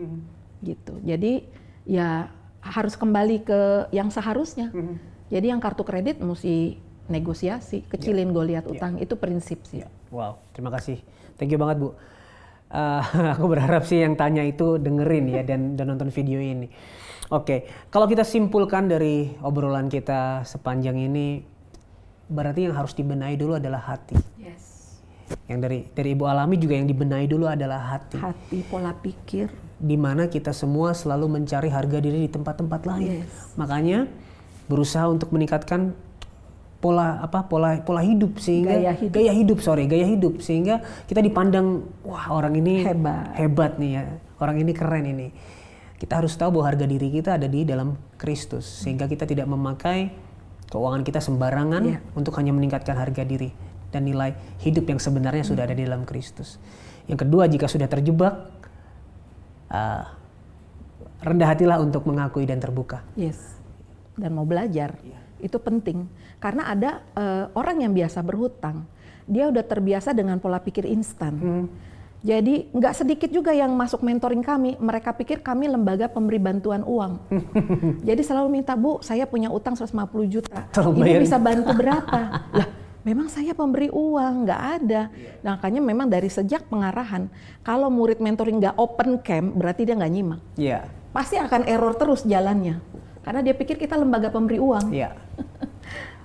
Gitu. Jadi ya harus kembali ke yang seharusnya. Jadi yang kartu kredit mesti negosiasi, kecilin goliat utang, itu prinsip sih. Wow, terima kasih. Thank you banget, Bu. Aku berharap sih yang tanya itu dengerin ya dan nonton video ini. Kalau kita simpulkan dari obrolan kita sepanjang ini, berarti yang harus dibenahi dulu adalah hati. Yang dari Ibu alami juga yang dibenahi dulu adalah hati. Hati, pola pikir. Di mana kita semua selalu mencari harga diri di tempat-tempat lain. Makanya berusaha untuk meningkatkan pola hidup sehingga gaya hidup sehingga kita dipandang, wah orang ini hebat nih ya, orang ini keren ini. Kita harus tahu bahwa harga diri kita ada di dalam Kristus sehingga kita tidak memakai keuangan kita sembarangan untuk hanya meningkatkan harga diri dan nilai hidup yang sebenarnya sudah ada di dalam Kristus. Yang kedua, jika sudah terjebak, rendah hatilah untuk mengakui dan terbuka. Dan mau belajar. Itu penting karena ada orang yang biasa berhutang, dia udah terbiasa dengan pola pikir instan. Jadi nggak sedikit juga yang masuk mentoring kami, mereka pikir kami lembaga pemberi bantuan uang. Jadi selalu minta, Bu, saya punya utang 150 juta, Ibu bisa bantu berapa? Lah, memang saya pemberi uang, nggak ada. Nah, makanya memang dari sejak pengarahan, kalau murid mentoring nggak open camp, berarti dia nggak nyimak. Pasti akan error terus jalannya. Karena dia pikir kita lembaga pemberi uang.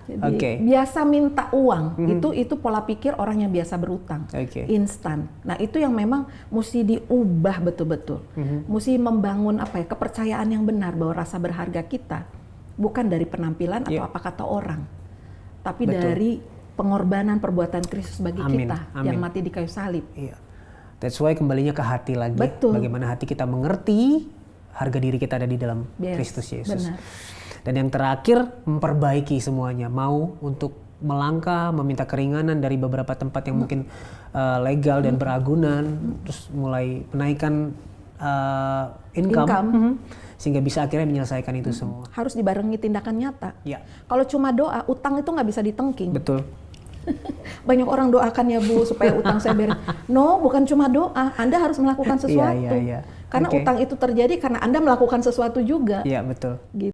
Jadi biasa minta uang, itu pola pikir orang yang biasa berutang, instan. Nah, itu yang memang mesti diubah betul-betul. Mesti membangun kepercayaan yang benar bahwa rasa berharga kita bukan dari penampilan atau apa kata orang, tapi dari pengorbanan perbuatan Kristus bagi kita yang mati di kayu salib. That's why kembalinya ke hati lagi. Bagaimana hati kita mengerti harga diri kita ada di dalam Kristus Yesus. Dan yang terakhir, memperbaiki semuanya. Mau untuk melangkah, meminta keringanan dari beberapa tempat yang mungkin legal dan beragunan, terus mulai menaikkan income. Sehingga bisa akhirnya menyelesaikan itu semua. Harus dibarengi tindakan nyata. Kalau cuma doa, utang itu nggak bisa ditengking. Betul. Banyak orang doakan ya, Bu, supaya utang saya beres. No, bukan cuma doa, Anda harus melakukan sesuatu. Karena utang itu terjadi karena Anda melakukan sesuatu juga. Betul. Gitu.